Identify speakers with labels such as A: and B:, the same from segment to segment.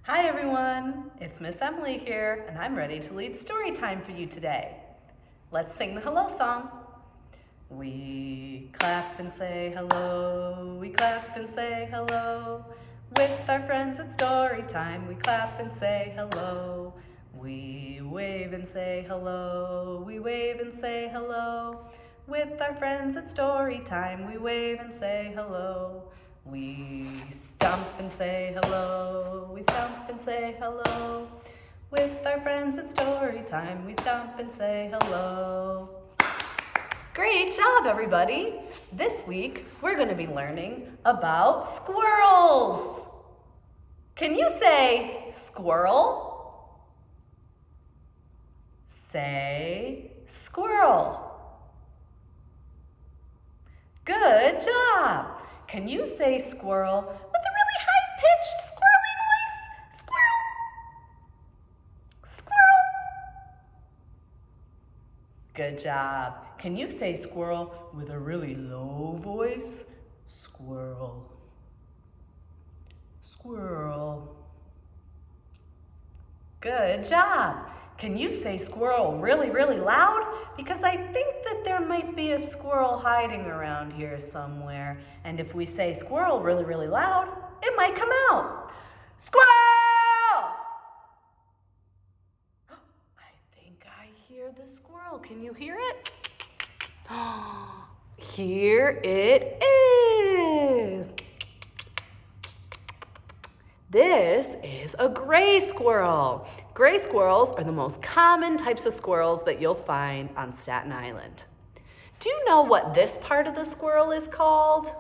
A: Hi everyone, it's Miss Emily here, and I'm ready to lead story time for you today. Let's sing the hello song. We clap and say hello, we clap and say hello. With our friends at story time, we clap and say hello. We wave and say hello, we wave and say hello. With our friends at story time, we wave and say hello. We stomp and say hello, we stomp and say hello. With our friends at story time, we stomp and say hello. Great job, everybody. This week, we're going to be learning about squirrels. Can you say squirrel? Say squirrel. Good job. Can you say squirrel with a really high-pitched squirrely voice? Squirrel. Squirrel. Good job. Can you say squirrel with a really low voice? Squirrel. Squirrel. Good job. Can you say squirrel really, really loud? Because I think that there might be a squirrel hiding around here somewhere. And if we say squirrel really, really loud, it might come out. Squirrel! I think I hear the squirrel. Can you hear it? Here it is. This is a gray squirrel. Gray squirrels are the most common types of squirrels that you'll find on Staten Island. Do you know what this part of the squirrel is called?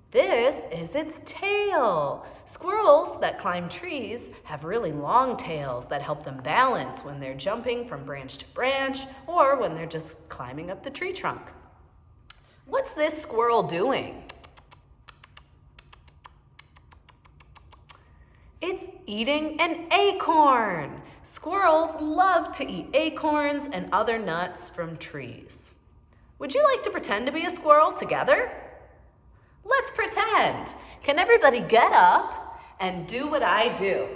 A: This is its tail. Squirrels that climb trees have really long tails that help them balance when they're jumping from branch to branch or when they're just climbing up the tree trunk. What's this squirrel doing? It's eating an acorn. Squirrels love to eat acorns and other nuts from trees. Would you like to pretend to be a squirrel together? Let's pretend. Can everybody get up and do what I do?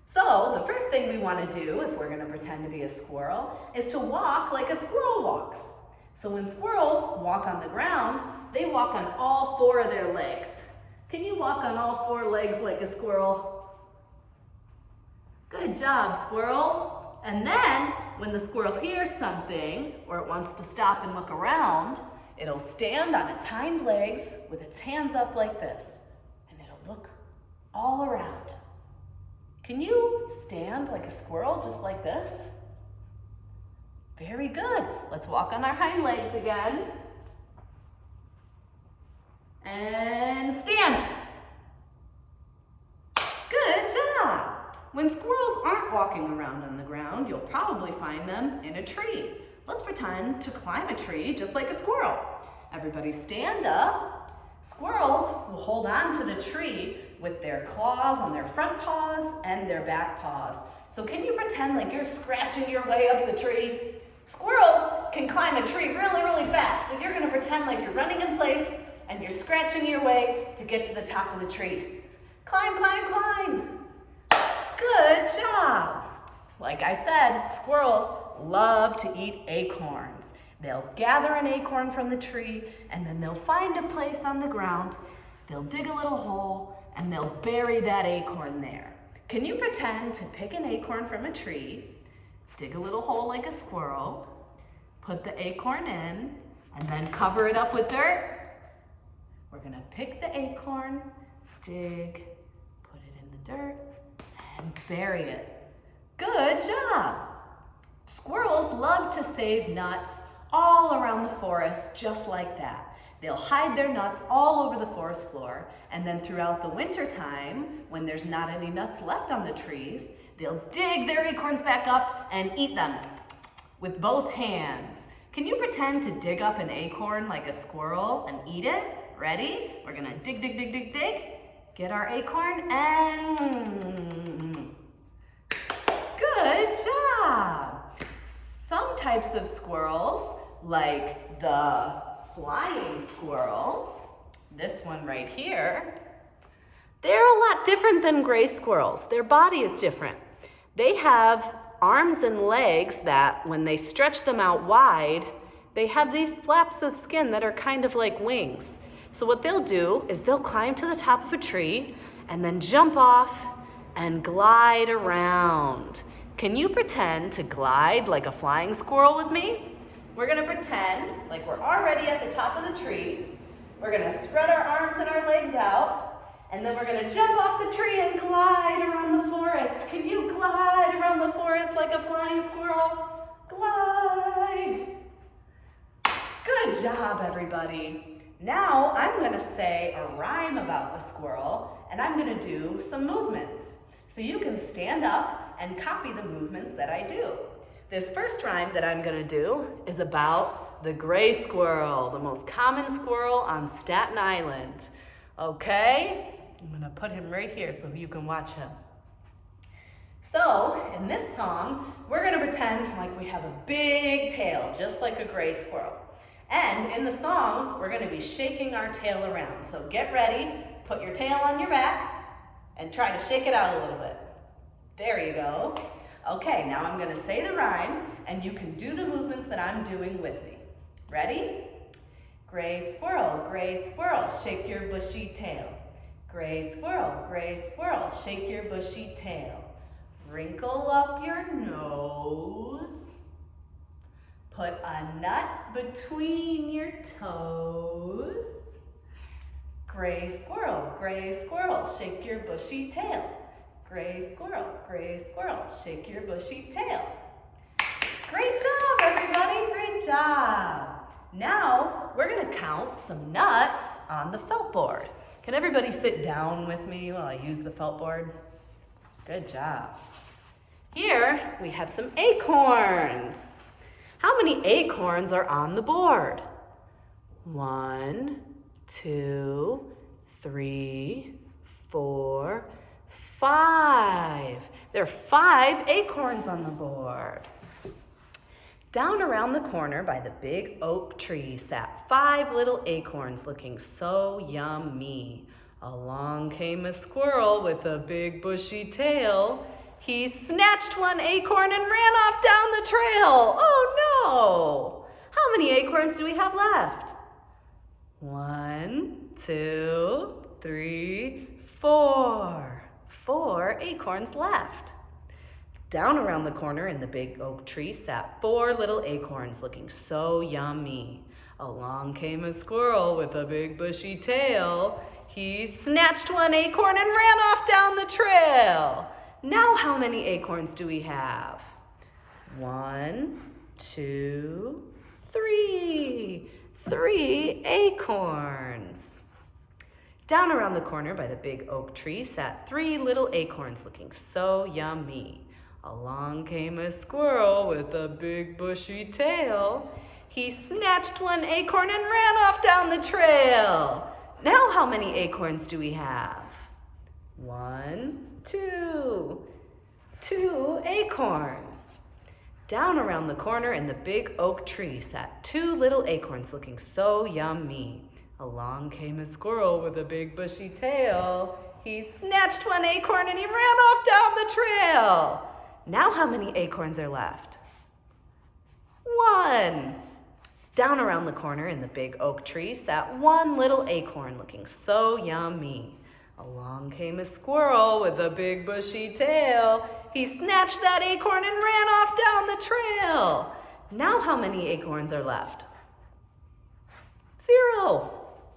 A: So the first thing we want to do if we're going to pretend to be a squirrel is to walk like a squirrel walks. So when squirrels walk on the ground, they walk on all four of their legs. Can you walk on all four legs like a squirrel? Good job, squirrels. And then, when the squirrel hears something, or it wants to stop and look around, it'll stand on its hind legs with its hands up like this, and it'll look all around. Can you stand like a squirrel just like this? Very good. Let's walk on our hind legs again. And stand. Good job. When squirrels aren't walking around on the ground, you'll probably find them in a tree. Let's pretend to climb a tree just like a squirrel. Everybody stand up. Squirrels will hold on to the tree with their claws on their front paws and their back paws. So can you pretend like you're scratching your way up the tree? Squirrels can climb a tree really, really fast. So you're going to pretend like you're running in place and you're scratching your way to get to the top of the tree. Climb, climb, climb. Good job. Like I said, squirrels love to eat acorns. They'll gather an acorn from the tree and then they'll find a place on the ground. They'll dig a little hole and they'll bury that acorn there. Can you pretend to pick an acorn from a tree, dig a little hole like a squirrel, put the acorn in, and then cover it up with dirt? We're going to pick the acorn, dig, put it in the dirt, and bury it. Good job. Squirrels love to save nuts all around the forest just like that. They'll hide their nuts all over the forest floor, and then throughout the winter time, when there's not any nuts left on the trees, they'll dig their acorns back up and eat them with both hands. Can you pretend to dig up an acorn like a squirrel and eat it? Ready? We're gonna dig, dig, dig, dig, dig. Get our acorn and good job. Some types of squirrels, like the flying squirrel, this one right here, They're a lot different than gray squirrels. Their body is different. They have arms and legs that, when they stretch them out wide, they have these flaps of skin that are kind of like wings. So what they'll do is they'll climb to the top of a tree and then jump off and glide around. Can you pretend to glide like a flying squirrel with me? We're gonna pretend like we're already at the top of the tree. We're gonna spread our arms and our legs out, and then we're gonna jump off the tree and glide around the forest. Can you glide around the forest like a flying squirrel? Glide. Good job, everybody. Now I'm gonna say a rhyme about the squirrel, and I'm gonna do some movements. So you can stand up and copy the movements that I do. This first rhyme that I'm gonna do is about the gray squirrel, the most common squirrel on Staten Island. Okay? I'm gonna put him right here so you can watch him. So, in this song, we're gonna pretend like we have a big tail, just like a gray squirrel. And in the song, we're gonna be shaking our tail around. So get ready, put your tail on your back, and try to shake it out a little bit. There you go. Okay, now I'm gonna say the rhyme, and you can do the movements that I'm doing with me. Ready? Gray squirrel, shake your bushy tail. Gray squirrel, shake your bushy tail. Wrinkle up your nose. Put a nut between your toes. Gray squirrel, shake your bushy tail. Gray squirrel, shake your bushy tail. Great job, everybody, great job. Now, we're gonna count some nuts on the felt board. Can everybody sit down with me while I use the felt board? Good job. Here, we have some acorns. How many acorns are on the board? 1, 2, 3, 4, 5. There are 5 acorns on the board. Down around the corner by the big oak tree sat 5 little acorns looking so yummy. Along came a squirrel with a big bushy tail. He snatched one acorn and ran off down the trail. Oh no! How many acorns do we have left? 1, 2, 3, 4. 4 acorns left. Down around the corner in the big oak tree sat 4 little acorns looking so yummy. Along came a squirrel with a big bushy tail. He snatched one acorn and ran off down the trail. Now how many acorns do we have? 1, 2, 3. 3 acorns. Down around the corner by the big oak tree sat 3 little acorns looking so yummy. Along came a squirrel with a big bushy tail. He snatched one acorn and ran off down the trail. Now how many acorns do we have? 1, 2. 2 acorns. Down around the corner in the big oak tree sat 2 little acorns looking so yummy. Along came a squirrel with a big bushy tail. He snatched one acorn and he ran off down the trail. Now how many acorns are left? 1. Down around the corner in the big oak tree sat 1 little acorn looking so yummy. Along came a squirrel with a big bushy tail. He snatched that acorn and ran off down the trail. Now how many acorns are left? 0.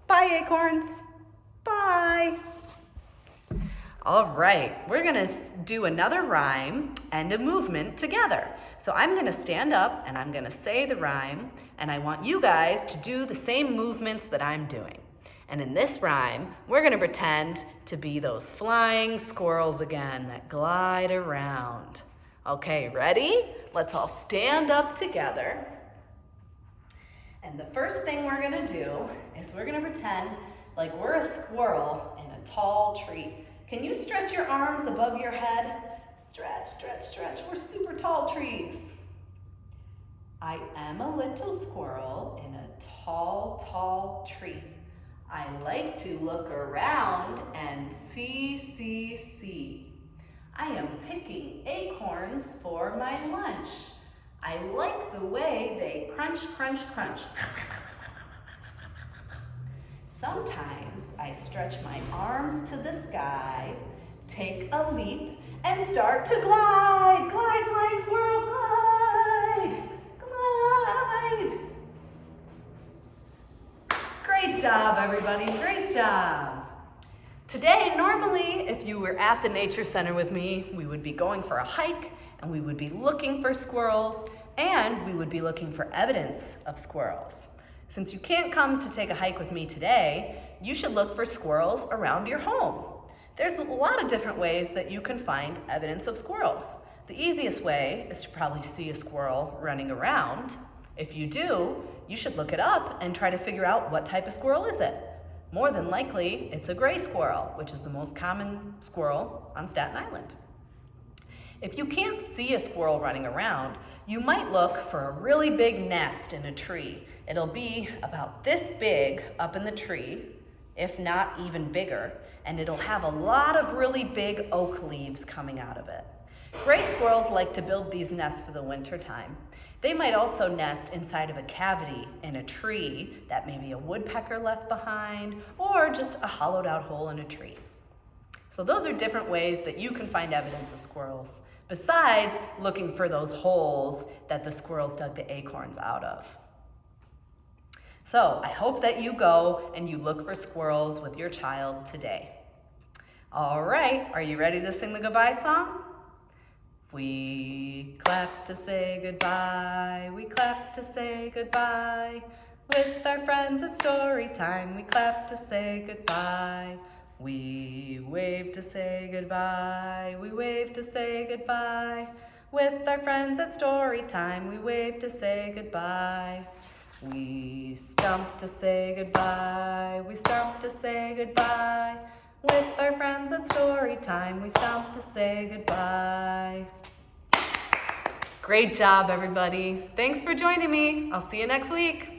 A: Bye, acorns. Bye. All right, we're gonna do another rhyme and a movement together. So I'm gonna stand up and I'm gonna say the rhyme, and I want you guys to do the same movements that I'm doing. And in this rhyme, we're gonna pretend to be those flying squirrels again that glide around. Okay, ready? Let's all stand up together. And the first thing we're gonna do is we're gonna pretend like we're a squirrel in a tall tree. Can you stretch your arms above your head? Stretch, stretch, stretch. We're super tall trees. I am a little squirrel in a tall, tall tree. I like to look around and and C, C, C. I am picking acorns for my lunch. I like the way they crunch, crunch, crunch. Sometimes I stretch my arms to the sky, take a leap, and start to glide. Glide, flying squirrels, glide! Glide! Great job, everybody, great job. Today, normally, if you were at the Nature Center with me, we would be going for a hike, and we would be looking for squirrels, and we would be looking for evidence of squirrels. Since you can't come to take a hike with me today, you should look for squirrels around your home. There's a lot of different ways that you can find evidence of squirrels. The easiest way is to probably see a squirrel running around. If you do, you should look it up and try to figure out what type of squirrel is it. More than likely, it's a gray squirrel, which is the most common squirrel on Staten Island. If you can't see a squirrel running around, you might look for a really big nest in a tree. It'll be about this big up in the tree, if not even bigger, and it'll have a lot of really big oak leaves coming out of it. Gray squirrels like to build these nests for the winter time. They might also nest inside of a cavity in a tree that maybe a woodpecker left behind, or just a hollowed out hole in a tree. So those are different ways that you can find evidence of squirrels, besides looking for those holes that the squirrels dug the acorns out of. So I hope that you go and you look for squirrels with your child today. All right, are you ready to sing the goodbye song? We clap to say goodbye, we clap to say goodbye. With our friends at Storytime, we clap to say goodbye. We wave to say goodbye, we wave to say goodbye. With our friends at Storytime, we wave to say goodbye. We stomp to say goodbye, we stomp to say goodbye. With our friends at Storytime, we stomp to say goodbye. Great job, everybody. Thanks for joining me. I'll see you next week.